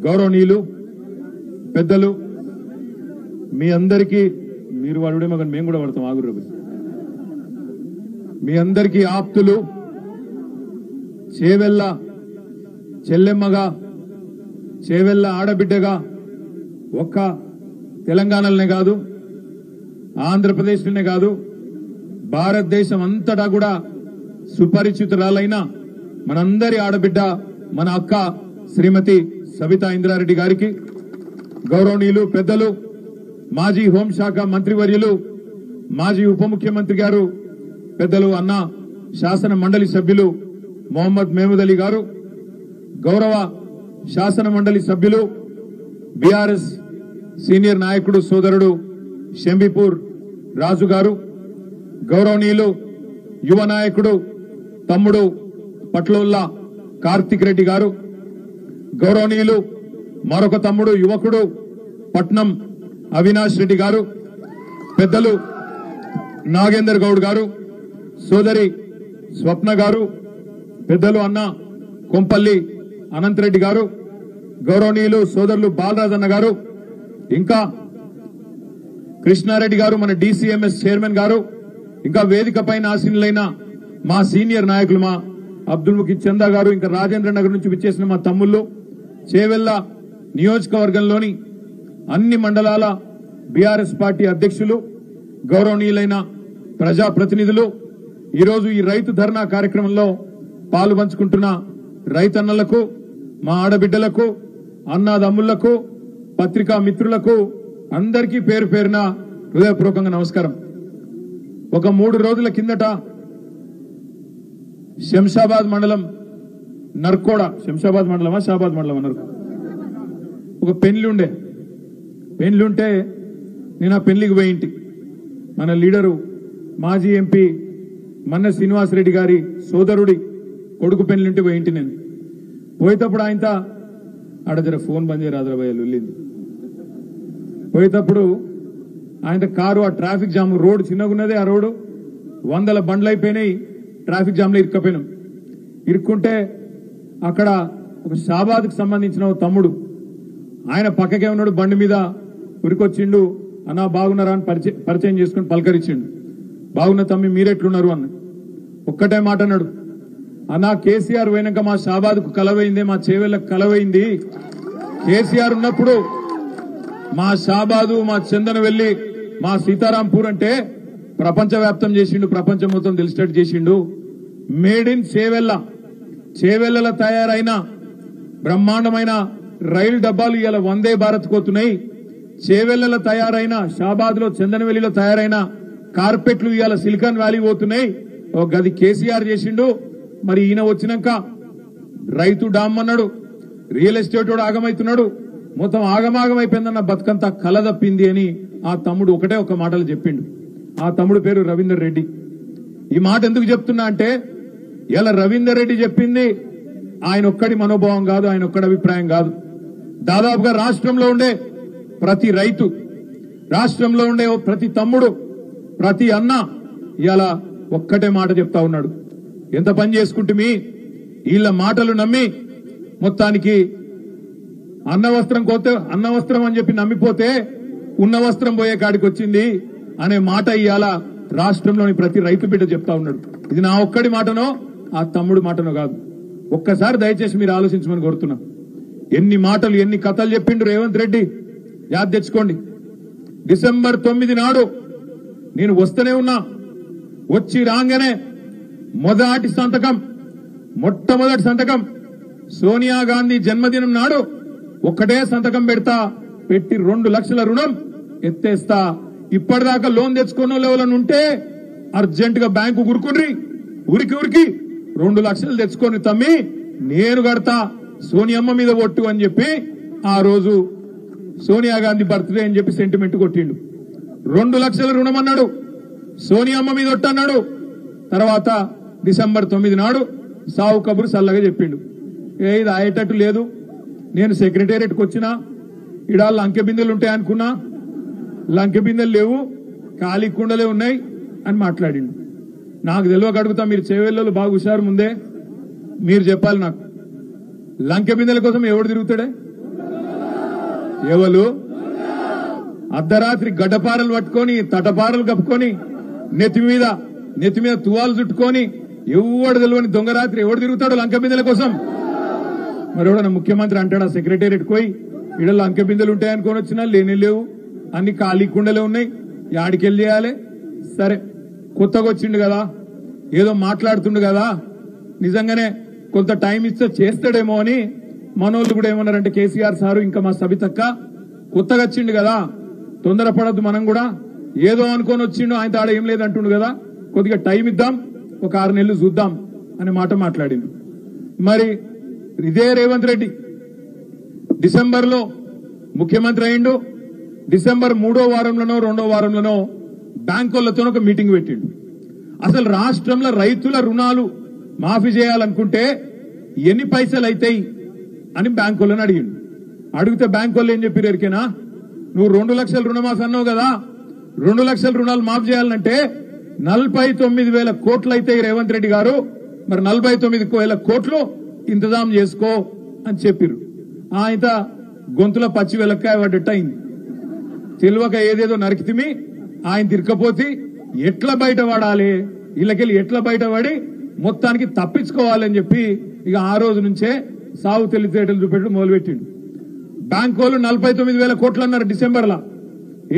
గౌరవనీయులు పెద్దలు మీ అందరికీ మీరు వాడుడేమో కానీ మేము కూడా పడతాం ఆగురు మీ అందరికీ ఆప్తులు చేవెళ్ళ చెల్లెమ్మగా చేవెళ్ళ ఆడబిడ్డగా ఒక్క తెలంగాణలోనే కాదు ఆంధ్రప్రదేశ్లోనే కాదు భారతదేశం అంతటా కూడా సుపరిచితురాలైన మనందరి ఆడబిడ్డ మన అక్క శ్రీమతి సబితా ఇంద్రారెడ్డి గారికి గౌరవనీయులు పెద్దలు మాజీ హోంశాఖ మంత్రివర్యులు మాజీ ఉప ముఖ్యమంత్రి గారు పెద్దలు అన్న శాసన మండలి సభ్యులు మొహమ్మద్ మహమూద్ అలీ గారు గౌరవ శాసన మండలి సభ్యులు బీఆర్ఎస్ సీనియర్ నాయకుడు సోదరుడు షంబీపూర్ రాజు గారు గౌరవనీయులు యువ నాయకుడు తమ్ముడు పట్లోల్లా కార్తిక్ రెడ్డి గారు గౌరవనీయులు మరొక తమ్ముడు యువకుడు పట్నం అవినాష్ రెడ్డి గారు పెద్దలు నాగేందర్ గౌడ్ గారు సోదరి స్వప్న గారు పెద్దలు అన్న కొంపల్లి అనంతరెడ్డి గారు గౌరవనీయులు సోదరులు బాలరాజన్న గారు ఇంకా కృష్ణారెడ్డి గారు మన డీసీఎంఎస్ చైర్మన్ గారు ఇంకా వేదిక పైన ఆసీనులైన మా సీనియర్ నాయకులు మా అబ్దుల్ ముఖీద్ చందా గారు ఇంకా రాజేంద్ర నగర్ నుంచి విచ్చేసిన మా తమ్ముళ్ళు చేవెళ్ల నియోజకవర్గంలోని అన్ని మండలాల బీఆర్ఎస్ పార్టీ అధ్యక్షులు గౌరవనీయులైన ప్రజాప్రతినిధులు ఈరోజు ఈ రైతు ధర్నా కార్యక్రమంలో పాలు పంచుకుంటున్న రైతన్నలకు మా ఆడబిడ్డలకు అన్నాదమ్ముళ్లకు పత్రికా మిత్రులకు అందరికీ పేరు పేరున హృదయపూర్వకంగా నమస్కారం. ఒక 3 రోజుల కిందట శంషాబాద్ మండలం నర్కోడ శంషాబాద్ మండలమా షాబాద్ మండలమా నర్కో ఒక పెళ్లి ఉంటే నేను ఆ పెళ్లికి పోయింటి. మన లీడరు మాజీ ఎంపీ మన్న శ్రీనివాసరెడ్డి గారి సోదరుడి కొడుకు పెళ్లింటి పోయింటి. నేను పోయేటప్పుడు ఆయనతో ఆడ జర ఫోన్ బంద్ చేయ రాజరాబాయలు వెళ్ళింది. పోయేటప్పుడు ఆయన కారు ఆ ట్రాఫిక్ జామ్ రోడ్ చిన్నగున్నదే ఆ రోడ్డు 100 బండ్లు అయిపోయినాయి. ట్రాఫిక్ జామ్ లో ఇరుక్కపోయినాం. ఇరుక్కుంటే అక్కడ ఒక షాబాద్కు సంబంధించిన తమ్ముడు ఆయన పక్కకే ఉన్నాడు. బండి మీద ఉరికొచ్చిండు. అన్నా బాగున్నారా అని పరిచయం చేసుకుని పలకరించిండు. బాగున్న తమ్మి మీరెట్లున్నారు అన్న. ఒక్కటే మాట అన్నాడు, అన్నా కేసీఆర్ పోయినాక మా షాబాద్కు కలవైంది, మా చేవెళ్లకు కలవైంది. కేసీఆర్ ఉన్నప్పుడు మా షాబాదు మా చందనవెల్లి మా సీతారాంపూర్ అంటే ప్రపంచవ్యాప్తం చేసిండు, ప్రపంచం మొత్తం తెలిసేటట్టు చేసిండు. మేడ్ ఇన్ చేవెళ్లలో తయారైన బ్రహ్మాండమైన రైలు డబ్బాలు ఇవాళ వందే భారత్ కోతున్నాయి. చేవెళ్లలో తయారైన షాబాద్ లో చందనవెల్లిలో తయారైన కార్పెట్లు ఇవాళ సిలికాన్ వ్యాలీ పోతున్నాయి. ఒక గది కేసీఆర్ చేసిండు. మరి ఈయన వచ్చినాక రైతు డామ్ అన్నాడు, రియల్ ఎస్టేట్ వాడు ఆగమైతున్నాడు. మొత్తం ఆగమాగమైపోయిందన్న బతుకంతా కలదప్పింది అని ఆ తమ్ముడు ఒకటే ఒక మాటలు చెప్పిండు. ఆ తమ్ముడు పేరు రవీందర్ రెడ్డి. ఈ మాట ఎందుకు చెప్తున్నా అంటే ఇలా రవీందర్ రెడ్డి చెప్పింది ఆయన ఒక్కడి మనోభావం కాదు, ఆయన ఒక్కడి అభిప్రాయం కాదు. దాదాపుగా రాష్ట్రంలో ఉండే ప్రతి రైతు, రాష్ట్రంలో ఉండే ప్రతి తమ్ముడు, ప్రతి అన్న ఇలా ఒక్కటే మాట చెప్తా ఉన్నాడు. ఎంత పని చేసుకుంటే వీళ్ళ మాటలు నమ్మి మొత్తానికి అన్న వస్త్రం అని చెప్పి నమ్మిపోతే ఉన్న వస్త్రం పోయే కాడికి వచ్చింది అనే మాట ఇవాళ రాష్ట్రంలోని ప్రతి రైతు బిడ్డ చెప్తా ఉన్నాడు. ఇది నా ఒక్కడి మాటనో ఆ తమ్ముడు మాటనో కాదు. ఒక్కసారి దయచేసి మీరు ఆలోచించమని కోరుతున్నా. ఎన్ని మాటలు ఎన్ని కథలు చెప్పిండు రేవంత్ రెడ్డి యాద్ తెచ్చుకోండి. డిసెంబర్ 9 నాడు నేను వస్తూనే ఉన్నా. వచ్చి రాగానే మొట్టమొదటి సంతకం సోనియా గాంధీ జన్మదినం నాడు ఒక్కటే సంతకం పెట్టి 2 లక్షల రుణం ఎత్తేస్తా. ఇప్పటిదాకా లోన్ తెచ్చుకున్న లెవెల్ ఉంటే అర్జెంట్ గా బ్యాంకు ఉరికి 2 లక్షలు తెచ్చుకొని తమ్మి నేను కడతా సోనియమ్మ మీద ఒట్టు అని చెప్పి ఆ రోజు సోనియా గాంధీ బర్త్డే అని చెప్పి సెంటిమెంట్ కొట్టిండు. 2 లక్షల రుణం అన్నాడు, సోనియమ్మ మీద ఒట్టు అన్నాడు. తర్వాత డిసెంబర్ 9 నాడు సావు కబురు సల్లగా చెప్పిండు. ఇది అయ్యేటట్టు లేదు, నేను సెక్రటేరియట్కి వచ్చినా ఇడా లంకె బిందెలు ఉంటాయనుకున్నా, లంకె బిందెలు లేవు, ఖాళీ కుండలే ఉన్నాయి అని మాట్లాడిండు. నాకు తెలియక అడుగుతా, మీరు చేవెళ్ళలో బాగా హుషారు ముందే మీరు చెప్పాలి నాకు. లంకె బిందెల కోసం ఎవడు తిరుగుతాడే? ఎవరు అర్ధరాత్రి గడ్డపారలు పట్టుకొని తటపారలు కప్పుకొని నెత్తి మీద తువాలు చుట్టుకొని ఎవడు తెలియని దొంగరాత్రి ఎవడు తిరుగుతాడు లంకె బిందెల కోసం? మరి ఎవడన్నా ముఖ్యమంత్రి అంటాడా సెక్రటేరియట్ పోయి ఈడ లంకె బిందెలు ఉంటాయనుకొని వచ్చినా లేనే లేవు, అన్ని ఖాళీ కుండలే ఉన్నాయి, యాడికెళ్ళి చేయాలి? సరే కొత్తగా వచ్చిండు కదా, ఏదో మాట్లాడుతుండు కదా, నిజంగానే కొంత టైం ఇస్తే చేస్తాడేమో అని మనోళ్ళు కూడా ఏమన్నారంటే కేసీఆర్ సారు ఇంకా మా సబితక్క కొత్తగా వచ్చిండు కదా, తొందరపడద్దు, మనం కూడా ఏదో అనుకొని వచ్చిండు, ఆయన తాడ ఏం లేదంటుండు కదా, కొద్దిగా టైం ఇద్దాం, ఒక 6 నెలలు చూద్దాం అనే మాట మాట్లాడిండు. మరి ఇదే రేవంత్ రెడ్డి డిసెంబర్లో ముఖ్యమంత్రి అయిండు. డిసెంబర్ 3వ వారంలోనో 2వ వారంలోనో బ్యాంకులతో ఒక మీటింగ్ పెట్టిండు. అసలు రాష్ట్రంలో రైతుల రుణాలు మాఫీ చేయాలనుకుంటే ఎన్ని పైసలు అవుతాయి అని బ్యాంకులను అడిగిండు. అడిగితే బ్యాంకులు ఏం చెప్పారు ఎరికేనా? నువ్వు 2 లక్షల రుణమాఫీ అన్నావు కదా, 2 లక్షల రుణాలు మాఫీ చేయాలంటే 49,000 కోట్లు అవుతాయి రేవంత్ రెడ్డి గారు, మరి 49,000 కోట్లు ఇంతజాం చేసుకో అని చెప్పారు. ఆయన గొంతుల పచ్చి వెలక్కాయ పడ్డట్టు అయింది. తెలివక ఏదేదో నరికితిమి, ఆయన తిరకపోతే ఎట్లా బయట పడాలి, వీళ్ళకెళ్ళి ఎట్లా బయటపడి మొత్తానికి తప్పించుకోవాలని చెప్పి ఇక ఆ రోజు నుంచే సాగు తెలివితేటలు చూపెట్టడం మొదలుపెట్టిండు. బ్యాంకు వాళ్ళు 49,000 కోట్లు అన్నారు డిసెంబర్లా.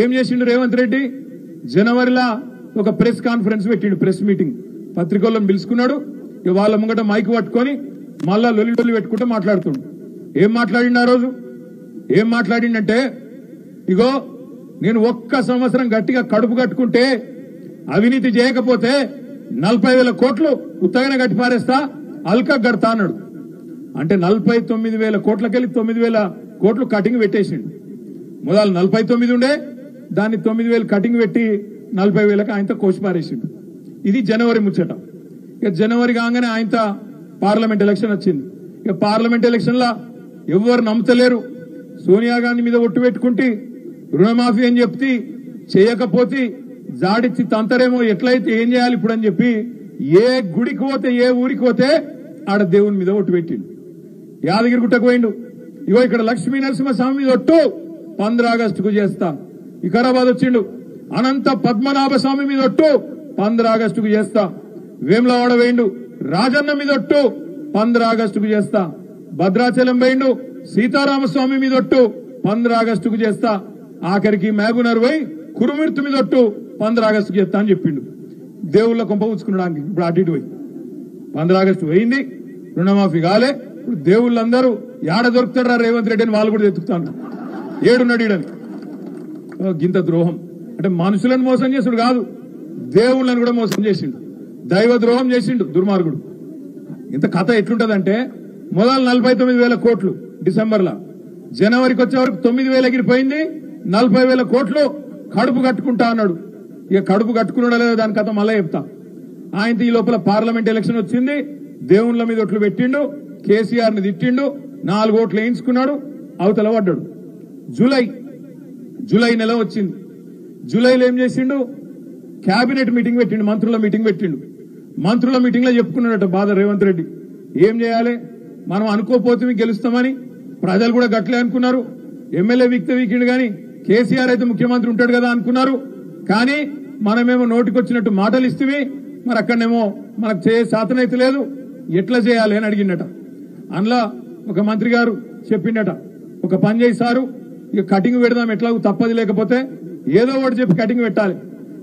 ఏం చేసిండు రేవంత్ రెడ్డి? జనవరిలో ఒక ప్రెస్ కాన్ఫరెన్స్ పెట్టిండు, ప్రెస్ మీటింగ్, పత్రికలను పిలుచుకున్నాడు. ఇక వాళ్ళ ముంగట మైక్ పట్టుకొని మళ్ళా లొల్లి పెట్టుకుంటూ మాట్లాడుతుండు. ఏం మాట్లాడిండు ఆ రోజు? ఏం మాట్లాడిండంటే, ఇగో నేను 1 సంవత్సరం గట్టిగా కడుపు కట్టుకుంటే అవినీతి చేయకపోతే 40,000 కోట్లు ఉత్తగానే కట్టి పారేస్తా, అల్కా గడతా అన్నాడు. అంటే 49,000 కోట్లకెళ్ళి 9,000 కోట్లు కటింగ్ పెట్టేసిండు. మొదలు 49 ఉండే, దాన్ని 9,000 కటింగ్ పెట్టి 40,000కి ఆయనతో కోసి పారేసిండు. ఇది జనవరి ముచ్చట. ఇక జనవరి కాగానే ఆయనతో పార్లమెంట్ ఎలక్షన్ వచ్చింది. ఇక పార్లమెంట్ ఎలక్షన్ లా ఎవరు నమ్ముతలేరు. సోనియా గాంధీ మీద ఒట్టు పెట్టుకుంటే రుణమాఫీ అని చెప్తే చేయకపోతే జాడిచ్చి తంతరేమో, ఎట్లయితే ఏం చేయాలి ఇప్పుడు అని చెప్పి ఏ గుడికి పోతే ఏ ఊరికి పోతే ఆడ దేవుని మీద ఒట్టు పెట్టిండు. యాదగిరి గుట్టకు పోయిండు, ఇగో ఇక్కడ లక్ష్మీ నరసింహస్వామి మీద ఒట్టు 15 ఆగస్టుకు చేస్తా. వికారాబాద్ వచ్చిండు, అనంత పద్మనాభ స్వామి మీద ఒట్టు 15 ఆగస్టుకు చేస్తా. వేములవాడ వేయిండు, రాజన్న మీద ఒట్టు 15 ఆగస్టుకు చేస్తా. భద్రాచలం వేయిండు, సీతారామస్వామి మీద ఒట్టు 15 ఆగస్టుకు చేస్తా. ఆఖరికి మహబూబ్నగర్ పోయి కురుమిర్తు మీద ఒట్టు 15 ఆగస్టుకు చేస్తా అని చెప్పిండు. దేవుళ్ళ కొంప ఉంచుకున్నాడు. ఇప్పుడు అటు ఇటు పోయి 15 ఆగస్టు పోయింది, రుణమాఫీ కాలే. ఇప్పుడు దేవుళ్ళందరూ ఏడ దొరుకుతారా రేవంత్ రెడ్డి అని వాళ్ళు కూడా ఎత్తుకుతాను, ఏడున్నాడు ఈడని. గింత ద్రోహం అంటే మనుషులను మోసం చేసుడు కాదు, దేవుళ్ళని కూడా మోసం చేసిండు, దైవ ద్రోహం చేసిండు దుర్మార్గుడు. ఇంత కథ ఎట్లుంటదంటే, మొదలు 49,000 కోట్లు డిసెంబర్లో, జనవరికి వచ్చే వరకు 9,000 ఎగిరిపోయింది, 40,000 కోట్లు కడుపు కట్టుకుంటా అన్నాడు. ఇక కడుపు కట్టుకున్నాడో లేదో దాని కథ మళ్ళీ చెప్తా. ఆయన ఈ లోపల పార్లమెంట్ ఎలక్షన్ వచ్చింది, దేవుళ్ళ మీద ఒట్లు పెట్టిండు, కేసీఆర్ ని తిట్టిండు, 4 ఓట్లు వేయించుకున్నాడు, అవతల పడ్డాడు. జూలై నెల వచ్చింది. జూలైలో ఏం చేసిండు? కేబినెట్ మీటింగ్ పెట్టిండు, మంత్రుల మీటింగ్ పెట్టిండు. మంత్రుల మీటింగ్ లో చెప్పుకున్నాడట బాధ రేవంత్ రెడ్డి. ఏం చేయాలి, మనం అనుకోపోతే గెలుస్తామని ప్రజలు కూడా గట్లే అనుకున్నారు. ఎమ్మెల్యే వీకిండు కానీ కేసీఆర్ అయితే ముఖ్యమంత్రి ఉంటాడు కదా అనుకున్నారు. కానీ మనమేమో నోటికొచ్చినట్టు మాటలు ఇస్తే మరి అక్కడనేమో మనకు శాతనైతే లేదు, ఎట్లా చేయాలి అని అడిగిండట. అందులో ఒక మంత్రి గారు చెప్పిండట, ఒక పని చేయి సారు, ఇక కటింగ్ పెడదాం, ఎట్లా తప్పది, లేకపోతే ఏదో ఒకటి చెప్పి కటింగ్ పెట్టాలి.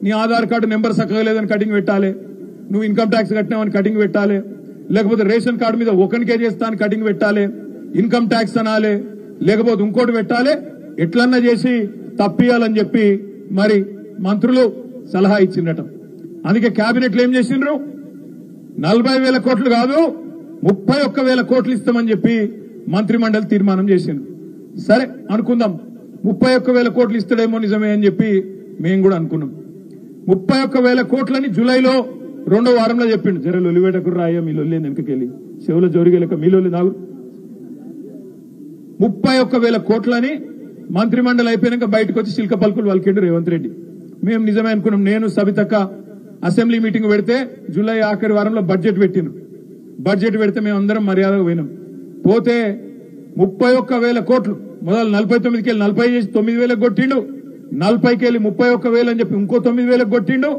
నీ ఆధార్ కార్డు నెంబర్ చక్కగా లేదని కటింగ్ పెట్టాలి, నువ్వు ఇన్కమ్ ట్యాక్స్ కట్టినావని కటింగ్ పెట్టాలి, లేకపోతే రేషన్ కార్డు మీద 1 కేజీ చేస్తా అని కటింగ్ పెట్టాలి, ఇన్కమ్ ట్యాక్స్ అనాలి, లేకపోతే ఇంకోటి పెట్టాలి, ఎట్లన్నా చేసి తప్పియాలని చెప్పి మరి మంత్రులు సలహా ఇచ్చిండట. అందుకే కేబినెట్ లో ఏం చేసిండ్రు, 40,000 కోట్లు కాదు 31,000 కోట్లు ఇస్తామని చెప్పి మంత్రిమండలి తీర్మానం చేసిండ్రు. సరే అనుకుందాం, 31,000 కోట్లు ఇస్తాడేమో నిజమే అని చెప్పి మేము కూడా అనుకున్నాం. 31,000 కోట్లని జూలైలో 2వ వారంలో చెప్పిండు. జర లొలివేటకు రాయ మీ లొల్లి వెనకకెళ్ళి చెవుల జోరిగెలక మీ లొల్లి నాగు. 31,000 కోట్లని మంత్రిమండలి అయిపోయినాక బయటకు వచ్చి శిల్క పలుకులు వలికిండు రేవంత్ రెడ్డి. మేము నిజమే అనుకున్నాం. నేను సబితక్క అసెంబ్లీ మీటింగ్ పెడితే జూలై ఆఖరి వారంలో బడ్జెట్ పెట్టిను. బడ్జెట్ పెడితే మేము అందరం మర్యాదగా పోయినాం. పోతే 31,000 కోట్లు మొదలు 49కి వెళ్ళి 40 చేసి 9,000 కొట్టిండు 40కి వెళ్ళి 31,000 అని చెప్పి ఇంకో 9,000 కొట్టిండు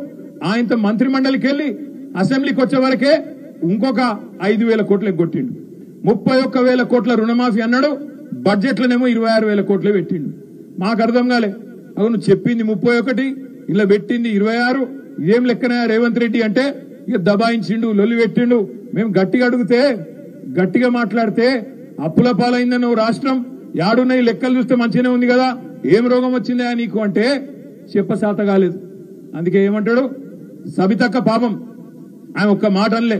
ఆయనతో మంత్రి మండలికి వెళ్ళి అసెంబ్లీకి వచ్చే వరకే ఇంకొక 5,000 కోట్లకు కొట్టిండు 31,000 కోట్ల రుణమాఫీ అన్నాడు బడ్జెట్లోనేమో 26,000 కోట్లు పెట్టిండు మాకు అర్థం కాలే అవును చెప్పింది 31 ఇలా పెట్టింది 26 ఇదేం లెక్కనా రేవంత్ రెడ్డి అంటే ఇక దబాయించిండు లొల్లి పెట్టిండు మేము గట్టిగా అడిగితే గట్టిగా మాట్లాడితే అప్పుల పాలైందని నువ్వు రాష్ట్రం యాడున్నాయి లెక్కలు చూస్తే మంచిగానే ఉంది కదా ఏం రోగం వచ్చిందా నీకు అంటే చెప్పసాత కాలేదు అందుకే ఏమంటాడు సబితక్క పాపం ఆయన ఒక్క మాట అనలే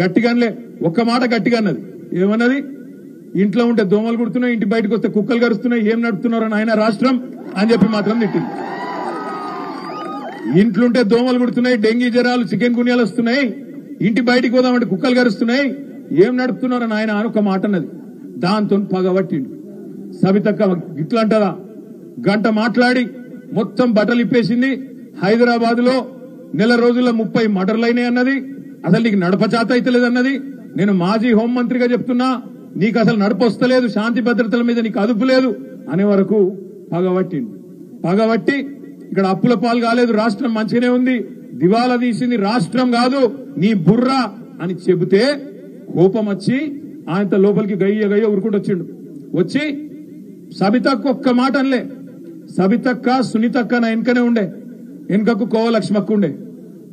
గట్టిగా అనలే ఒక్క మాట గట్టిగా అన్నది ఏమన్నది ఇంట్లో ఉంటే దోమలు కుడుతున్నాయి ఇంటి బయటకు వస్తే కుక్కలు గరుస్తున్నాయి ఏం నడుపుతున్నారని ఆయన రాష్ట్రం అని చెప్పి మాత్రం తిట్టింది ఇంట్లుంటే దోమలు కుడుతున్నాయి డెంగీ జ్వరాలు చికెన్ గున్యాలు వస్తున్నాయి ఇంటి బయటికి పోదామంటే కుక్కలు గరుస్తున్నాయి ఏం నడుపుతున్నారని ఆయన ఒక మాట అన్నది దాంతో పగబట్టిండు సబితక్క ఇట్లా అంటదా గంట మాట్లాడి మొత్తం బట్టలు ఇప్పేసింది హైదరాబాద్ లో నెల రోజుల్లో 30 మర్డర్లు అయినాయి అన్నది అసలు నీకు నడపచాత అయితే లేదన్నది నేను మాజీ హోంమంత్రిగా చెప్తున్నా నీకు అసలు నడపొస్తలేదు శాంతి భద్రతల మీద నీకు అదుపు లేదు అనే వరకు పగబట్టిండు పగబట్టి ఇక్కడ అప్పుల పాలు కాలేదు రాష్ట్రం మంచిగానే ఉంది దివాలా తీసింది రాష్ట్రం కాదు నీ బుర్ర అని చెబితే కోపం వచ్చి ఆయనతో లోపలికి గయ్య ఉరుకుంటూ వచ్చిండు వచ్చి సబితక్క ఒక్క మాట అనలే సబితక్క సునీతక్క నా వెనకనే ఉండే వెనకకు కోవలక్ష్మక్క ఉండే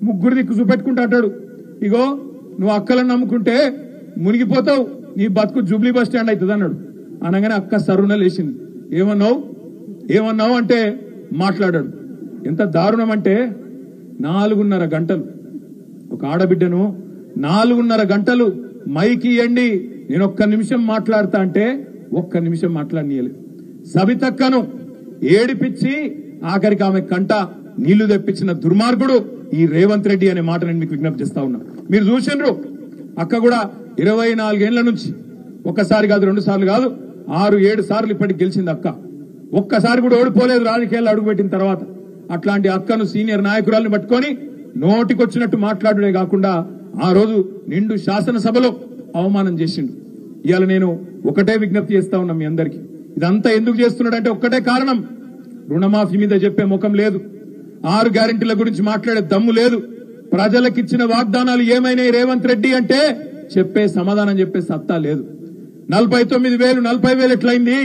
ముగ్గురు దిక్కు చూపెట్టుకుంటా అంటాడు ఇగో నువ్వు అక్కలను నమ్ముకుంటే మునిగిపోతావు నీ బతుకు జూబ్లీ బస్ స్టాండ్ అవుతుంది అన్నాడు అనగానే అక్క సరుణ లేచింది ఏమన్నావు అంటే మాట్లాడాడు ఎంత దారుణం అంటే 4.5 గంటలు ఒక ఆడబిడ్డను 4.5 గంటలు మైకి ఇయ్యండి నేను ఒక్క నిమిషం మాట్లాడతా అంటే ఒక్క నిమిషం మాట్లాడనీయలేదు సబితక్కను ఏడిపించి ఆఖరికి ఆమె కంట నీళ్లు తెప్పించిన దుర్మార్గుడు ఈ రేవంత్ రెడ్డి అనే మాట నేను మీకు విజ్ఞప్తి చేస్తా ఉన్నా మీరు చూసిండ్రు అక్క కూడా 24 ఏళ్ల నుంచి ఒక్కసారి కాదు 2 సార్లు కాదు 6-7 సార్లు ఇప్పటికి గెలిచింది అక్క ఒక్కసారి కూడా ఓడిపోలేదు రాజకీయాల్లో అడుగుపెట్టిన తర్వాత అట్లాంటి అక్కను సీనియర్ నాయకురాలను పట్టుకొని నోటికొచ్చినట్టు మాట్లాడుడే కాకుండా ఆ రోజు నిండు శాసనసభలో అవమానం చేసిండు ఇవాళ నేను ఒకటే విజ్ఞప్తి చేస్తా ఉన్నా మీ అందరికీ ఇదంతా ఎందుకు చేస్తున్నాడంటే ఒక్కటే కారణం రుణమాఫీ మీద చెప్పే ముఖం లేదు 6 గ్యారెంటీల గురించి మాట్లాడే దమ్ము లేదు ప్రజలకిచ్చిన వాగ్దానాలు ఏమైనాయి రేవంత్ రెడ్డి అంటే చెప్పే సమాధానం చెప్పే సత్తా లేదు 49,000 40,000 ఎట్లయింది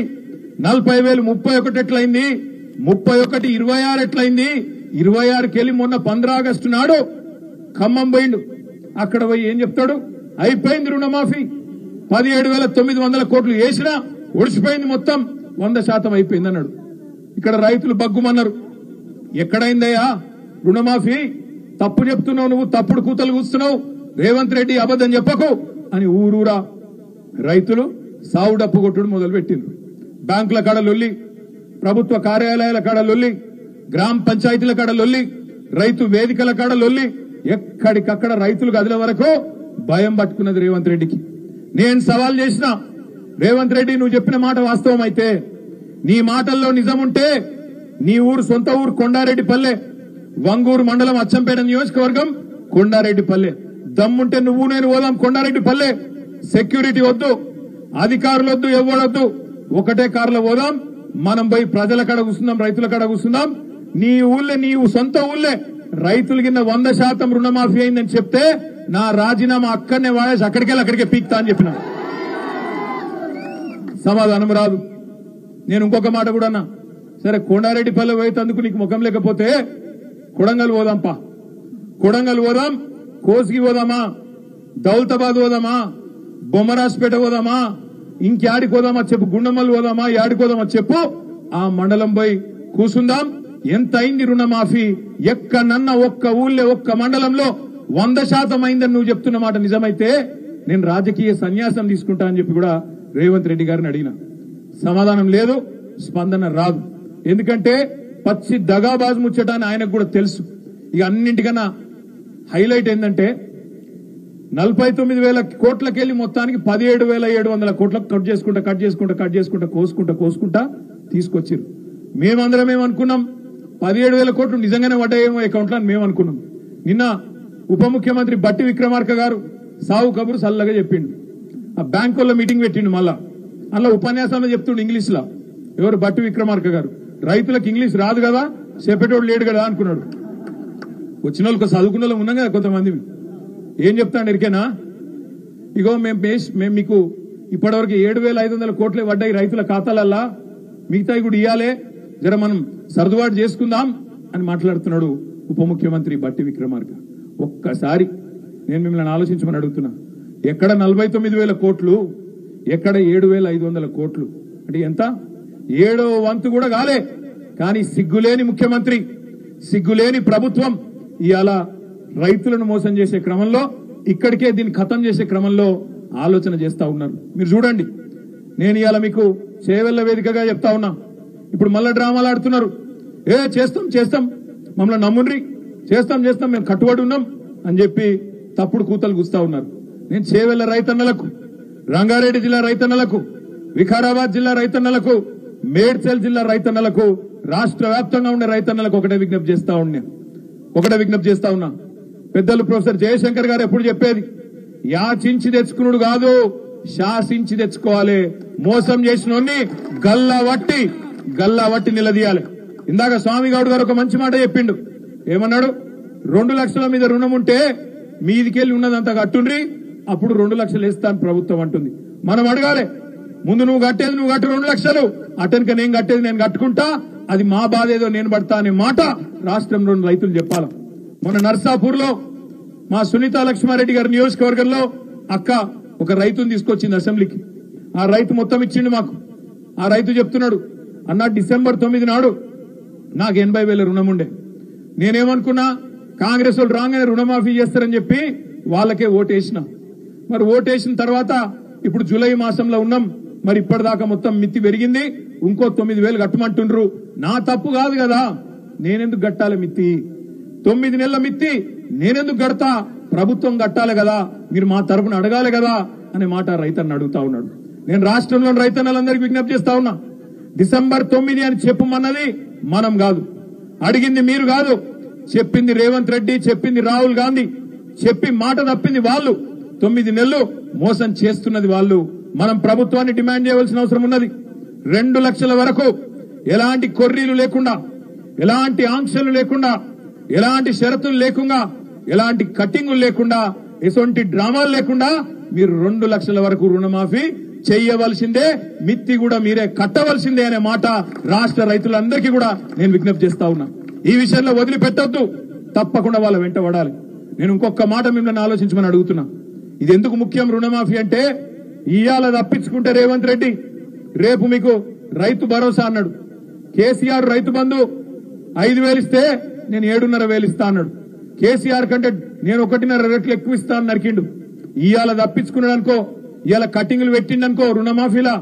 40,000 31 ఎట్లయింది 31 26 ఎట్లయింది 26కి వెళ్ళి మొన్న 15 ఆగస్టు నాడు ఖమ్మం పోయిండు అక్కడ పోయి ఏం చెప్తాడు అయిపోయింది రుణమాఫీ 17,900 కోట్లు వేసినా ఒడిసిపోయింది మొత్తం 100% అయిపోయింది అన్నాడు ఇక్కడ రైతులు బగ్గుమన్నారు ఎక్కడైందయ్యా రుణమాఫీ తప్పు చెప్తున్నావు నువ్వు తప్పుడు కూతలు కూస్తున్నావు రేవంత్ రెడ్డి అబద్ధం చెప్పకు అని ఊరూరా రైతులు సావు డప్పు కొట్టుడు మొదలు పెట్టిండ్రు బ్యాంకుల కాడ లొల్లి ప్రభుత్వ కార్యాలయాల కాడ లొల్లి గ్రామ పంచాయతీల కాడ లొల్లి రైతు వేదికల కాడ లొల్లి ఎక్కడికక్కడ రైతులు గదిల వరకు భయం పట్టుకున్నది రేవంత్ రెడ్డికి నేను సవాల్ చేసిన రేవంత్ రెడ్డి నువ్వు చెప్పిన మాట వాస్తవం అయితే నీ మాటల్లో నిజం ఉంటే నీ ఊరు సొంత ఊరు కొండారెడ్డిపల్లె వంగూరు మండలం అచ్చంపేట నియోజకవర్గం కొండారెడ్డిపల్లె దమ్ముంటే నువ్వు నేను పోదాం కొండారెడ్డిపల్లె సెక్యూరిటీ వద్దు అధికారులు వద్దు ఎవడొద్దు ఒకటే కారులో పోదాం మనం పోయి ప్రజల కాడ కూర్చుందాం రైతుల కాడ కూర్చుందాం నీ ఊళ్ళే నీ సొంత ఊళ్ళే రైతులు కింద 100% రుణమాఫీ అయిందని చెప్తే నా రాజీనామా అక్కడనే వాడేసి అక్కడికే పీక్తా అని చెప్పిన సమాధానం రాదు నేను ఇంకొక మాట కూడా అన్నా సరే కొండారెడ్డిపల్లె పోయేందుకు నీకు ముఖం లేకపోతే కొడంగల్ పోదాంపా కొడంగల్ పోదాం కోసిగి పోదామా దౌలతాబాద్ పోదామా బొమ్మరాజ్పేట పోదామా ఇంకేడికి పోదామా చెప్పు గుండమల్లి పోదామా యాడికి పోదామా చెప్పు ఆ మండలం పోయి కూసుందాం ఎంత అయింది రుణమాఫీ ఎక్కడన్నా ఒక్క ఊళ్ళో ఒక్క మండలంలో 100% అయిందని నువ్వు చెప్తున్న మాట నిజమైతే నేను రాజకీయ సన్యాసం తీసుకుంటా అని చెప్పి కూడా రేవంత్ రెడ్డి గారిని అడిగిన సమాధానం లేదు స్పందన రాదు ఎందుకంటే పచ్చి దగాబాజ్ ముచ్చటాన్ని ఆయనకు కూడా తెలుసు ఇక అన్నింటికన్నా హైలైట్ ఏంటంటే 49,000 కోట్లకెళ్లి మొత్తానికి 17,700 కోట్లకు కట్ చేసుకుంటా కోసుకుంటా తీసుకొచ్చారు మేమందరం ఏమనుకున్నాం 17,000 కోట్లు నిజంగానే పడ్డాయేమో అకౌంట్లో అని మేము అనుకున్నాం నిన్న ఉప ముఖ్యమంత్రి బట్టి విక్రమార్క గారు సావు కబురు సల్లగా చెప్పిండు ఆ బ్యాంక్ వాళ్ళ మీటింగ్ పెట్టిండు మళ్ళా అలా ఉపన్యాసంలో చెప్తుండు ఇంగ్లీష్ లో ఎవరు బట్టి విక్రమార్క గారు రైతులకు ఇంగ్లీష్ రాదు కదా చెప్పేటోడు లేడు కదా అనుకున్నాడు వచ్చిన వాళ్ళకి చదువుకున్న వాళ్ళు ఉన్నాం కదా కొంతమంది ఏం చెప్తాను ఎరికేనా ఇగో మేము మీకు ఇప్పటివరకు 7,500 కోట్లే పడ్డాయి రైతుల ఖాతాలల్లా మిగతాయి కూడా ఇయ్యాలే జర మనం సర్దుబాటు చేసుకుందాం అని మాట్లాడుతున్నాడు ఉప ముఖ్యమంత్రి బట్టి విక్రమార్క ఒక్కసారి నేను మిమ్మల్ని ఆలోచించమని అడుగుతున్నా ఎక్కడ 49,000 కోట్లు ఎక్కడ 7,500 కోట్లు అంటే ఎంత 7వ వంతు కూడా కాలే కానీ సిగ్గులేని ముఖ్యమంత్రి సిగ్గులేని ప్రభుత్వం ఇవాళ రైతులను మోసం చేసే క్రమంలో ఇక్కడికే దీన్ని ఖతం చేసే క్రమంలో ఆలోచన చేస్తా ఉన్నారు మీరు చూడండి నేను ఇవాళ మీకు చేవెళ్ల వేదికగా చెప్తా ఉన్నా ఇప్పుడు మళ్ళా డ్రామాలు ఆడుతున్నారు చేస్తాం మమ్మల్ని నమ్ముండ్రి చేస్తాం మేము కట్టుబడి ఉన్నాం అని చెప్పి తప్పుడు కూతలు గుస్తా ఉన్నారు నేను చేవెళ్ల రైతన్నలకు రంగారెడ్డి జిల్లా రైతన్నలకు వికారాబాద్ జిల్లా రైతన్నలకు మేడ్చల్ జిల్లా రైతన్నలకు రాష్ట్ర వ్యాప్తంగా ఉండే రైతన్నలకు ఒకటే విజ్ఞప్తి చేస్తా ఉన్నా పెద్దలు ప్రొఫెసర్ జయశంకర్ గారు ఎప్పుడు చెప్పేది యాచించి తెచ్చుకున్నాడు కాదు శాసించి తెచ్చుకోవాలి మోసం చేసినోన్ని గల్లా వట్టి నిలదీయాలి ఇందాక స్వామి గౌడ్ గారు ఒక మంచి మాట చెప్పిండు ఏమన్నాడు 2 లక్షల మీద రుణం ఉంటే మీదికెళ్ళి ఉన్నదంతా కట్టుండ్రి అప్పుడు 2 లక్షలు వేస్తాను ప్రభుత్వం అంటుంది మనం అడగాలి ముందు నువ్వు కట్టేది నువ్వు కట్టు 2 లక్షలు అటెనక నేను కట్టేది నేను కట్టుకుంటా అది మా బాధ ఏదో నేను పడతా అనే మాట రాష్ట్రంలోని రైతులు చెప్పాలి మొన్న నర్సాపూర్ లో మా సునీతా లక్ష్మారెడ్డి గారి నియోజకవర్గంలో అక్క ఒక రైతుని తీసుకొచ్చింది అసెంబ్లీకి ఆ రైతు మొత్తం ఇచ్చిండు మాకు ఆ రైతు చెప్తున్నాడు అన్న డిసెంబర్ 9 నాడు నాకు 80,000 రుణం ఉండే నేనేమనుకున్నా కాంగ్రెస్ వాళ్ళు రాగానే రుణమాఫీ చేస్తారని చెప్పి వాళ్ళకే ఓటేసిన మరి ఓటేసిన తర్వాత ఇప్పుడు జూలై మాసంలో ఉన్నాం మరి ఇప్పటిదాకా మొత్తం మిత్తి పెరిగింది ఇంకో 9,000 కట్టమంటుండ్రు నా తప్పు కాదు కదా నేనెందుకు కట్టాలి మిత్తి 9 నెలల మిత్తి నేనెందుకు కడతా ప్రభుత్వం కట్టాలి కదా మీరు మా తరపున అడగాలి కదా అనే మాట రైతన్న అడుగుతా ఉన్నాడు నేను రాష్ట్రంలోని రైతన్నలందరికీ విజ్ఞప్తి చేస్తా ఉన్నా డిసెంబర్ 9 అని చెప్పమన్నది మనం కాదు అడిగింది మీరు కాదు చెప్పింది రేవంత్ రెడ్డి చెప్పింది రాహుల్ గాంధీ చెప్పి మాట తప్పింది వాళ్ళు 9 నెలలు మోసం చేస్తున్నది వాళ్ళు మనం ప్రభుత్వాన్ని డిమాండ్ చేయవలసిన అవసరం ఉన్నది 2 లక్షల వరకు ఎలాంటి కొర్రీలు లేకుండా ఎలాంటి ఆంక్షలు లేకుండా ఎలాంటి షరతులు లేకుండా ఎలాంటి కట్టింగులు లేకుండా ఎటువంటి డ్రామాలు లేకుండా మీరు 2 లక్షల వరకు రుణమాఫీ చేయవలసిందే మిత్తి కూడా మీరే కట్టవలసిందే అనే మాట రాష్ట్ర రైతులందరికీ కూడా నేను విజ్ఞప్తి చేస్తా ఉన్నా ఈ విషయంలో వదిలిపెట్టొద్దు తప్పకుండా వాళ్ళ వెంట పడాలి నేను ఇంకొక మాట మిమ్మల్ని ఆలోచించమని అడుగుతున్నా ఇది ఎందుకు ముఖ్యం రుణమాఫీ అంటే ఇవాళ తప్పించుకుంటే రేవంత్ రెడ్డి రేపు మీకు రైతు భరోసా అన్నాడు కేసీఆర్ రైతు బంధు 5,000 ఇస్తే నేను 7,500 ఇస్తా అన్నాడు కేసీఆర్ కంటే నేను 1.5 రెట్లు ఎక్కువ ఇస్తా అని నరికిండు ఇవాళ తప్పించుకున్నాడు అనుకో ఇవాళ కట్టింగులు పెట్టిండనుకో రుణమాఫీలా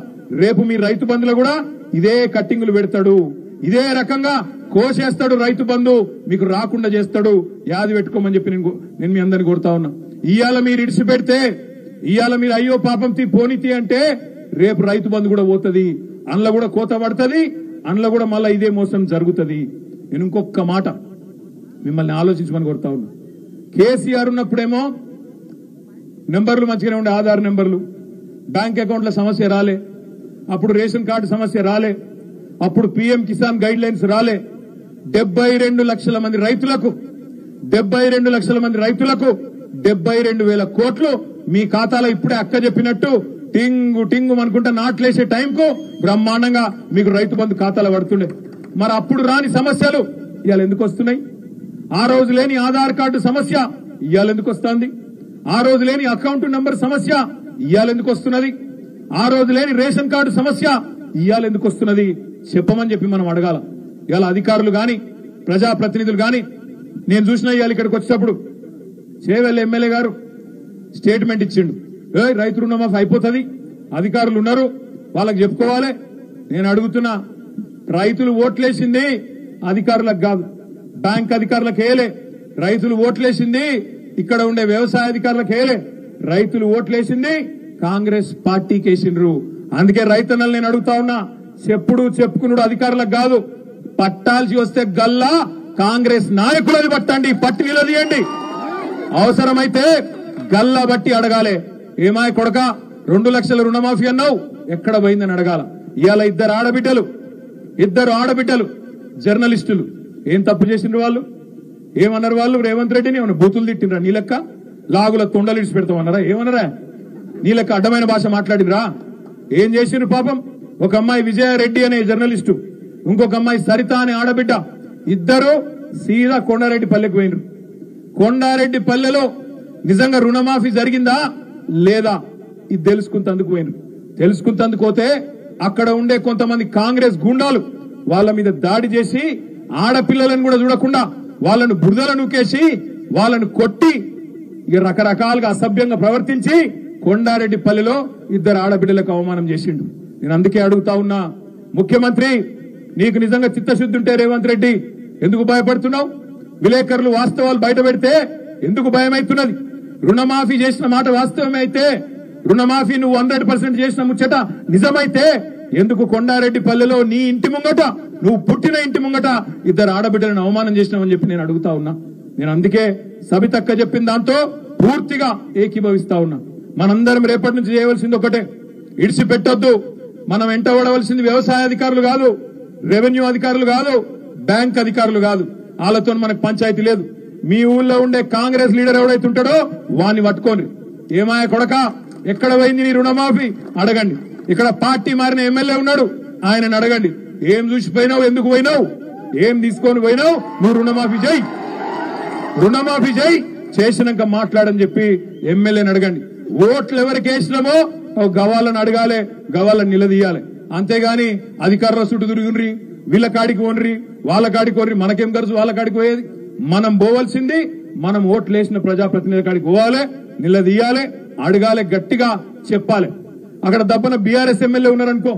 రేపు మీ రైతు బంధులో కూడా ఇదే కట్టింగులు పెడతాడు ఇదే రకంగా కోసేస్తాడు రైతు బంధు మీకు రాకుండా చేస్తాడు యాది పెట్టుకోమని చెప్పి నేను మీ అందరిని కోరుతా ఉన్నా ఇవాళ మీరు ఇడిచి పెడితే ఇవాళ మీరు అయ్యో పాపం పోనీతి అంటే రేపు రైతు బంధు కూడా పోతుంది అందులో కూడా కోత పడుతుంది అందులో కూడా మళ్ళీ ఇదే మోసం జరుగుతుంది నేను ఇంకొక మాట మిమ్మల్ని ఆలోచించమని కోరుతా ఉన్నా కేసీఆర్ ఉన్నప్పుడేమో నెంబర్లు మంచిగానే ఉండే ఆధార్ నెంబర్లు బ్యాంక్ అకౌంట్ల సమస్య రాలే అప్పుడు రేషన్ కార్డు సమస్య రాలే అప్పుడు పీఎం కిసాన్ గైడ్ లైన్స్ రాలే 72 లక్షల మంది రైతులకు 72,00,000 కోట్లు మీ ఖాతాలో ఇప్పుడే అక్క చెప్పినట్టు టింగు అనుకుంటా నాట్లేసే టైంకు బ్రహ్మాండంగా మీకు రైతు బంధు ఖాతాలో పడుతుండే మరి అప్పుడు రాని సమస్యలు ఇవాళ ఎందుకు వస్తున్నాయి ఆ రోజు లేని ఆధార్ కార్డు సమస్య ఇవాళ ఎందుకు వస్తుంది ఆ రోజు లేని అకౌంట్ నంబర్ సమస్య ఇవాళ ఎందుకు వస్తున్నది ఆ రోజు లేని రేషన్ కార్డు సమస్య ఇవాళ ఎందుకు వస్తున్నది చెప్పమని చెప్పి మనం అడగాల ఇవాళ అధికారులు గాని ప్రజాప్రతినిధులు గాని నేను చూసిన ఇవాళ ఇక్కడికి వచ్చేటప్పుడు చేవెళ్ళ ఎమ్మెల్యే గారు స్టేట్మెంట్ ఇచ్చిండు రైతు రుణమాఫీ అయిపోతుంది అధికారులు ఉన్నారు వాళ్ళకి చెప్పుకోవాలి నేను అడుగుతున్నా రైతులు ఓట్లేసింది అధికారులకు కాదు బ్యాంక్ అధికారులకు వేయలే రైతులు ఓట్లేసింది ఇక్కడ ఉండే వ్యవసాయ అధికారులకు వేయలే రైతులు ఓట్లేసింది కాంగ్రెస్ పార్టీకి వేసిండ్రు అందుకే రైతన్నలు నేను అడుగుతా ఉన్నా చెప్పుకున్నాడు అధికారులకు కాదు పట్టాల్సి వస్తే గల్లా కాంగ్రెస్ నాయకులని పట్టండి పట్టి నిలదీయండి అవసరమైతే గల్లా బట్టి అడగాలి ఏమాయ కొడక 2 లక్షల రుణమాఫీ అన్నావు, ఎక్కడ పోయిందని అడగాల. ఇవాళ ఇద్దరు ఆడబిడ్డలు జర్నలిస్టులు ఏం తప్పు చేసిండ్రు? వాళ్ళు ఏమన్నారు? వాళ్ళు రేవంత్ రెడ్డిని ఏమన్నా బూతులు తిట్టినరా? నీ లెక్క లాగుల తొండలు ఇడిచి పెడతామన్నారా? ఏమన్నారా? నీ లెక్క అడ్డమైన భాష మాట్లాడినరా? ఏం చేసిండ్రు? పాపం ఒక అమ్మాయి విజయారెడ్డి అనే జర్నలిస్టు, ఇంకొక అమ్మాయి సరిత అనే ఆడబిడ్డ, ఇద్దరు సీదా కొండారెడ్డి పల్లెకు పోయినరు. కొండారెడ్డి పల్లెలో నిజంగా రుణమాఫీ జరిగిందా లేదా ఇది తెలుసుకుంటందుకు పోయినరు. తెలుసుకుంటందుకు పోతే అక్కడ ఉండే కొంతమంది కాంగ్రెస్ గుండాలు వాళ్ళ మీద దాడి చేసి ఆడపిల్లలను కూడా చూడకుండా వాళ్ళను బురదలను నూకేసి వాళ్ళను కొట్టి ఇక రకరకాలుగా అసభ్యంగా ప్రవర్తించి కొండారెడ్డి పల్లెలో ఇద్దరు ఆడబిడ్డలకు అవమానం చేసిండు. నేను అందుకే అడుగుతా ఉన్నా, ముఖ్యమంత్రి నీకు నిజంగా చిత్తశుద్ధి ఉంటే రేవంత్ రెడ్డి ఎందుకు భయపడుతున్నావు? విలేకరులు వాస్తవాలు బయట పెడితే ఎందుకు భయం అవుతున్నది? రుణమాఫీ చేసిన మాట వాస్తవమే అయితే, రుణమాఫీ నువ్వు 100% చేసిన ముచ్చట నిజమైతే ఎందుకు కొండారెడ్డి పల్లెలో నీ ఇంటి ముంగట, నువ్వు పుట్టిన ఇంటి ముంగట ఇద్దరు ఆడబిడ్డలను అవమానం చేసినావని చెప్పి నేను అడుగుతా ఉన్నా. నేను అందుకే సబితక్క చెప్పిన దాంతో పూర్తిగా ఏకీభవిస్తా ఉన్నా. మనందరం రేపటి నుంచి చేయవలసింది ఒకటే, ఇడిచిపెట్టొద్దు. మనం వెంట పడవలసింది వ్యవసాయ అధికారులు కాదు, రెవెన్యూ అధికారులు కాదు, బ్యాంక్ అధికారులు కాదు. వాళ్ళతో మనకు పంచాయతీ లేదు. మీ ఊళ్ళో ఉండే కాంగ్రెస్ లీడర్ ఎవడైతే ఉంటాడో వాన్ని పట్టుకోండి. ఏమాయ కొడక ఎక్కడ పోయింది నీ రుణమాఫీ అడగండి. ఇక్కడ పార్టీ మారిన ఎమ్మెల్యే ఉన్నాడు, ఆయనను అడగండి. ఏం చూసిపోయినావు, ఎందుకు పోయినావు, ఏం తీసుకొని పోయినావు? నువ్వు రుణమాఫీ చేయి, చేసినాక మాట్లాడని చెప్పి ఎమ్మెల్యేని అడగండి. ఓట్లు ఎవరికి వేసినామో గవాళ్ళని అడగాలి, గవాళ్ళని నిలదీయాలి. అంతేగాని అధికారుల చుట్టూ తిరుగుండ్రి, వీళ్ళ కాడికి ఓన్రి, వాళ్ళ కాడికి ఓన్రి, మనకేం ఖర్చు వాళ్ళ కాడికి పోయేది. మనం పోవలసింది మనం ఓట్లు వేసిన ప్రజాప్రతినిధుల కాడికి పోవాలి, నిలదీయాలి, అడగాలి, గట్టిగా చెప్పాలి. అక్కడ దప్పన బీఆర్ఎస్ ఎమ్మెల్యే ఉన్నారనుకో,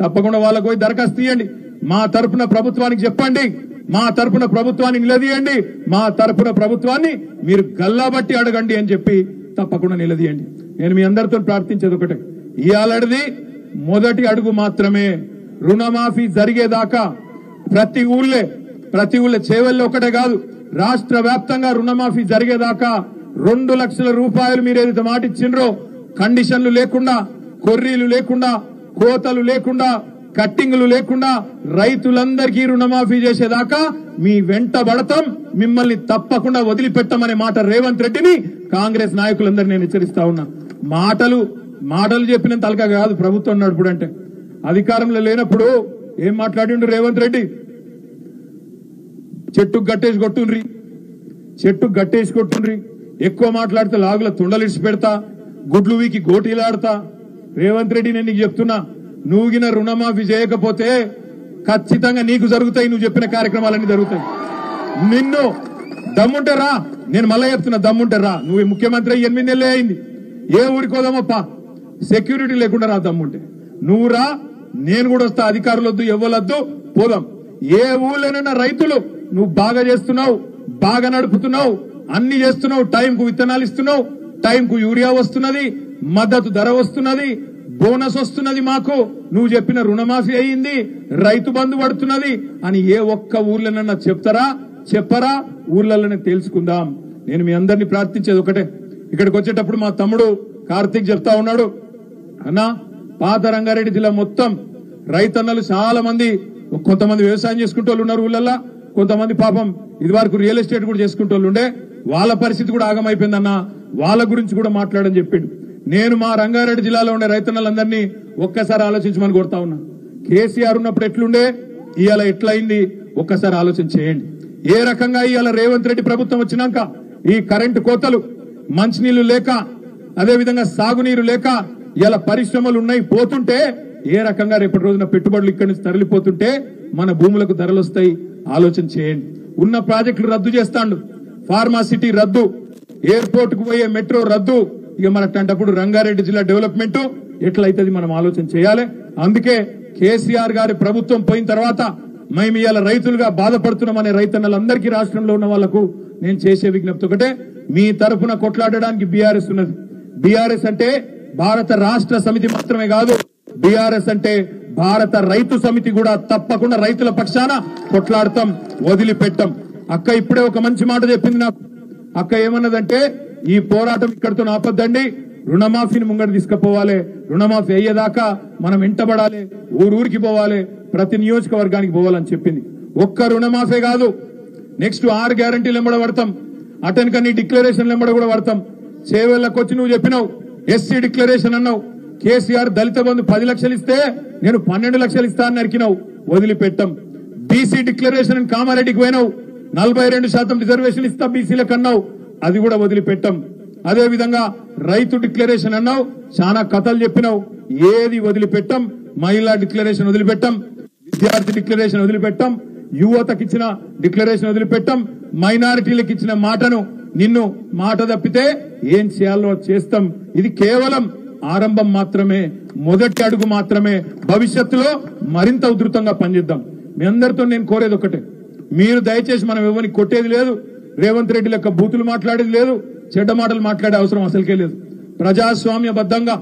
తప్పకుండా వాళ్ళకు పోయి దరఖాస్తు తీయండి. మా తరపున ప్రభుత్వానికి చెప్పండి, మా తరపున ప్రభుత్వాన్ని నిలదీయండి, మా తరపున ప్రభుత్వాన్ని మీరు గల్లాబట్టి అడగండి అని చెప్పి తప్పకుండా నిలదీయండి. నేను మీ అందరితో ప్రార్థించేది ఒకటే, ఇయాలటిది మొదటి అడుగు మాత్రమే. రుణమాఫీ జరిగేదాకా ప్రతి ఊళ్ళో చేవెళ్ళ ఒకటే కాదు, రాష్ట్ర వ్యాప్తంగా రుణమాఫీ జరిగేదాకా 2 లక్షల రూపాయలు మీరు ఏదైతే మాట ఇచ్చిండ్రో, కండిషన్లు లేకుండా, కొర్రీలు లేకుండా, కోతలు లేకుండా, కట్టింగ్లు లేకుండా రైతులందరికీ రుణమాఫీ చేసేదాకా మీ వెంట పడతాం, మిమ్మల్ని తప్పకుండా వదిలిపెట్టమనే మాట రేవంత్ రెడ్డిని, కాంగ్రెస్ నాయకులందరినీ నేను హెచ్చరిస్తా ఉన్నా. మాటలు చెప్పినంత అలక కాదు ప్రభుత్వం నడుపుడు అంటే. అధికారంలో లేనప్పుడు ఏం మాట్లాడిండు రేవంత్ రెడ్డి? చెట్టుకు గట్టేసి కొట్టుండ్రి, ఎక్కువ మాట్లాడితే లాగుల తుండలిడిచి పెడతా, గుడ్లు వీకి గోటీలాడతా. రేవంత్ రెడ్డి నేను నీకు చెప్తున్నా, నువ్వుగిన రుణమాఫీ చేయకపోతే ఖచ్చితంగా నీకు జరుగుతాయి, నువ్వు చెప్పిన కార్యక్రమాలన్నీ జరుగుతాయి. నిన్ను దమ్ముంటే రా, నేను మళ్ళా చెప్తున్నా, దమ్ముంటే రా. నువ్వు ముఖ్యమంత్రి 8 నెలలే అయింది, ఏ ఊరికి పోదామప్పా, సెక్యూరిటీ లేకుండా రా. దమ్ముంటే నువ్వు రా, నేను కూడా వస్తా. అధికారులొద్దు, ఎవ్వలొద్దు, పోదాం. ఏ ఊళ్ళోనైనా రైతులు నువ్వు బాగా చేస్తున్నావు, బాగా నడుపుతున్నావు, అన్ని చేస్తున్నావు, టైంకు విత్తనాలు ఇస్తున్నావు, టైంకు యూరియా వస్తున్నది, మద్దతు ధర వస్తున్నది, బోనస్ వస్తున్నది, మాకు నువ్వు చెప్పిన రుణమాఫీ అయ్యింది, రైతు బంధు పడుతున్నది అని ఏ ఒక్క ఊర్లోనన్నా చెప్పరా? ఊర్లలోనే తెలుసుకుందాం. నేను మీ అందరినీ ప్రార్థించేది ఒకటే, ఇక్కడికి వచ్చేటప్పుడు మా తమ్ముడు కార్తీక్ చెప్తా ఉన్నాడు, అన్నా పాత రంగారెడ్డి జిల్లా మొత్తం రైతన్నలు చాలా మంది, కొంతమంది వ్యవసాయం చేసుకుంటూ ఉన్నారు ఊళ్ళల్లా, కొంతమంది పాపం ఇది వరకు రియల్ ఎస్టేట్ కూడా చేసుకుంటూ ఉండే, వాళ్ళ పరిస్థితి కూడా ఆగమైపోయిందన్న, వాళ్ళ గురించి కూడా మాట్లాడని చెప్పిండు. నేను మా రంగారెడ్డి జిల్లాలో ఉండే రైతన్నలందరినీ ఒక్కసారి ఆలోచించమని కోరుతా ఉన్నా. కేసీఆర్ ఉన్నప్పుడు ఎట్లుండే, ఇవాళ ఎట్లయింది ఒక్కసారి ఆలోచన చేయండి. ఏ రకంగా ఇవాళ రేవంత్ రెడ్డి ప్రభుత్వం వచ్చినాక ఈ కరెంటు కోతలు, మంచినీళ్లు లేక, అదేవిధంగా సాగునీరు లేక ఇవాళ పరిశ్రమలు ఉన్నాయి పోతుంటే, ఏ రకంగా రేపటి రోజున పెట్టుబడులు ఇక్కడి నుంచి తరలిపోతుంటే మన భూములకు ధరలు వస్తాయి, ఆలోచన చేయండి. ఉన్న ప్రాజెక్టులు రద్దు చేస్తాండు, ఫార్మాసిటీ రద్దు, ఎయిర్పోర్ట్ కు పోయే మెట్రో రద్దు. ఇక మనటప్పుడు రంగారెడ్డి జిల్లా డెవలప్మెంట్ ఎట్లయితుంది మనం ఆలోచన చేయాలి. అందుకే కేసీఆర్ గారి ప్రభుత్వం పోయిన తర్వాత మేము ఇవాళ రైతులుగా బాధపడుతున్నామనే రైతన్నలందరికీ, రాష్ట్రంలో ఉన్న వాళ్లకు నేను చేసే విజ్ఞప్తి ఒకటే, మీ తరఫున కొట్లాడడానికి బీఆర్ఎస్ ఉన్నది. బీఆర్ఎస్ అంటే భారత రాష్ట్ర సమితి మాత్రమే కాదు, బీఆర్ఎస్ అంటే భారత రైతు సమితి కూడా. తప్పకుండా రైతుల పక్షాన కొట్లాడతాం, వదిలిపెట్టాం. అక్క ఇప్పుడే ఒక మంచి మాట చెప్పింది నాకు. అక్క ఏమన్నదంటే, ఈ పోరాటం ఇక్కడితో ఆపొద్దండి, రుణమాఫీని ముంగట తీసుకుపోవాలి, రుణమాఫీ అయ్యేదాకా మనం వెంటబడాలి, ఊరూరికి పోవాలి, ప్రతి నియోజకవర్గానికి పోవాలని చెప్పింది. ఒక్క రుణమాఫీ కాదు, నెక్స్ట్ 6 గ్యారంటీలు ఎంబడ పడతాం, అటెన్కన్నీ డిక్లరేషన్లు ఎంబడ కూడా పడతాం. చేవెళ్లకు వచ్చి నువ్వు చెప్పినావు ఎస్సీ డిక్లరేషన్ అన్నావు, కేసీఆర్ దళిత బంధు 10 లక్షలు ఇస్తే నేను 12 లక్షలు ఇస్తా అని నరికినావు, వదిలిపెట్టాం. బీసీ డిక్లరేషన్ కామారెడ్డికి పోయినావు, 42% రిజర్వేషన్ ఇస్తా బీసీలకు అన్నావు, అది కూడా వదిలిపెట్టాం. అదే విధంగా రైతు డిక్లరేషన్ అన్నావు, చాలా కథలు చెప్పినావు, ఏది వదిలిపెట్టాం. మహిళా డిక్లరేషన్ వదిలిపెట్టాం, విద్యార్థి డిక్లరేషన్ వదిలిపెట్టాం, యువతకి ఇచ్చిన డిక్లరేషన్ వదిలిపెట్టాం, మైనారిటీలకు ఇచ్చిన మాటను నిన్ను మాట తప్పితే ఏం చేయాలో చేస్తాం. ఇది కేవలం ఆరంభం మాత్రమే, మొదటి అడుగు మాత్రమే. భవిష్యత్తులో మరింత ఉధృతంగా పనిచేద్దాం. మీ అందరితో నేను కోరేది ఒకటే, మీరు దయచేసి మనం ఎవరిని కొట్టేది లేదు, రేవంత్ రెడ్డి లెక్క బూతులు మాట్లాడేది లేదు, చెడ్డ మాటలు మాట్లాడే అవసరం అసలుకే లేదు. ప్రజాస్వామ్యబద్ధంగా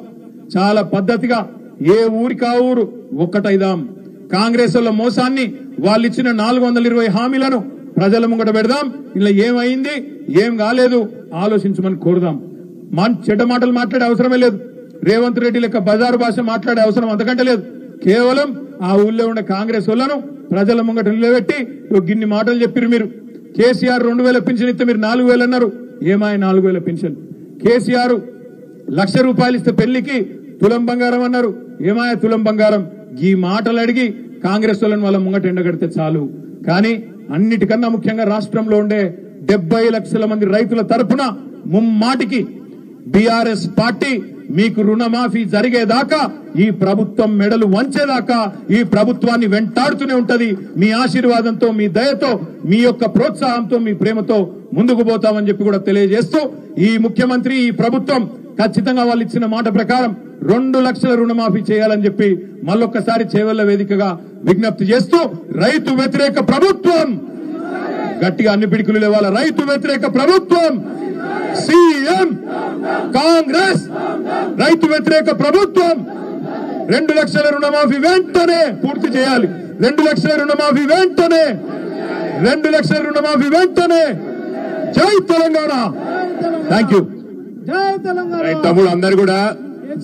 చాలా పద్ధతిగా ఏ ఊరికి ఆ ఊరు ఒక్కటైదాం. కాంగ్రెస్ వాళ్ళ మోసాన్ని, వాళ్ళు ఇచ్చిన 420 హామీలను ప్రజల ముంగట పెడదాం. ఇలా ఏమైంది, ఏం కాలేదు ఆలోచించమని కోరుదాం. చెడ్డ మాటలు మాట్లాడే అవసరమే లేదు, రేవంత్ రెడ్డి లెక్క బజారు భాష మాట్లాడే అవసరం అంతకంటే లేదు. కేవలం ఆ ఊళ్ళో ఉన్న కాంగ్రెస్ వాళ్ళను ప్రజల ముంగట నిలబెట్టి గిన్ని మాటలు చెప్పారు. మీరు కేసీఆర్ 2000 పెన్షన్ ఇస్తే మీరు 4000 అన్నారు, ఏమాయ 4000 పెన్షన్. కేసీఆర్ 1,00,000 రూపాయలు ఇస్తే పెళ్లికి తులం బంగారం అన్నారు, ఏమాయ తులం బంగారం. ఈ మాటలు అడిగి కాంగ్రెస్ వాళ్ళని వాళ్ళ ముంగట ఎండగడితే చాలు. కానీ అన్నిటికన్నా ముఖ్యంగా రాష్ట్రంలో ఉండే 70 లక్షల మంది రైతుల తరఫున ముమ్మాటికి బీఆర్ఎస్ పార్టీ మీకు రుణమాఫీ జరిగేదాకా, ఈ ప్రభుత్వం మెడలు వంచేదాకా ఈ ప్రభుత్వాన్ని వెంటాడుతూనే ఉంటది. మీ ఆశీర్వాదంతో, మీ దయతో, మీ యొక్క ప్రోత్సాహంతో, మీ ప్రేమతో ముందుకు పోతామని చెప్పి కూడా తెలియజేస్తూ, ఈ ముఖ్యమంత్రి, ఈ ప్రభుత్వం ఖచ్చితంగా వాళ్ళు ఇచ్చిన మాట ప్రకారం 2 లక్షల రుణమాఫీ చేయాలని చెప్పి మళ్ళొక్కసారి చేవెళ్ల వేదికగా విజ్ఞప్తి చేస్తూ, రైతు వ్యతిరేక ప్రభుత్వం గట్టిగా అన్ని పిడికులు లేవాల, రైతు వ్యతిరేక ప్రభుత్వం, సీఎం కాంగ్రెస్ రైతు వ్యతిరేక ప్రభుత్వం 2 లక్షల రుణమాఫీ వెంటనే పూర్తి చేయాలి. 2 లక్షల రుణమాఫీ వెంటనే, 2 లక్షల రుణమాఫీ వెంటనే. జై తెలంగాణ. Thank you. తమ్ముడు అందరు కూడా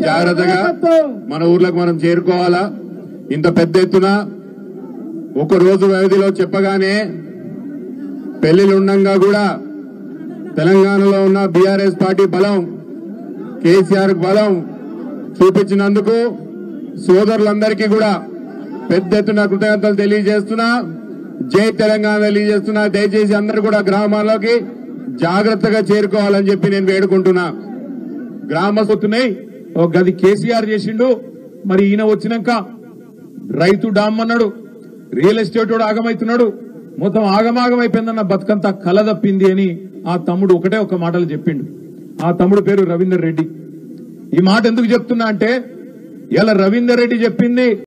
జాగ్రత్తగా మన ఊర్లకు మనం చేరుకోవాలా. ఇంత పెద్ద ఎత్తున ఒక రోజు వ్యవధిలో చెప్పగానే పెళ్లిలు ఉండగా కూడా తెలంగాణలో ఉన్న బీఆర్ఎస్ పార్టీ బలం, కేసీఆర్ బలం చూపించినందుకు సోదరులందరికీ కూడా పెద్ద ఎత్తున కృతజ్ఞతలు తెలియజేస్తున్నా. జై తెలంగాణ తెలియజేస్తున్నా. దయచేసి అందరూ కూడా గ్రామాల్లోకి జాగ్రత్తగా చేరుకోవాలని చెప్పి నేను వేడుకుంటున్నా. గ్రామస్తున్నాయి ఒక గది కేసీఆర్ చేసిండు, మరి ఈయన వచ్చినాక రైతు డామ్ అన్నాడు, రియల్ ఎస్టేట్ వాడు ఆగమైతున్నాడు, మొత్తం ఆగమాగం అయిపోయిందన్న బతుకంతా కల తప్పింది అని ఆ తమ్ముడు ఒకటే ఒక మాటలు చెప్పిండు. ఆ తమ్ముడు పేరు రవీందర్ రెడ్డి. ఈ మాట ఎందుకు చెప్తున్నా అంటే, ఇలా రవీందర్ రెడ్డి చెప్పింది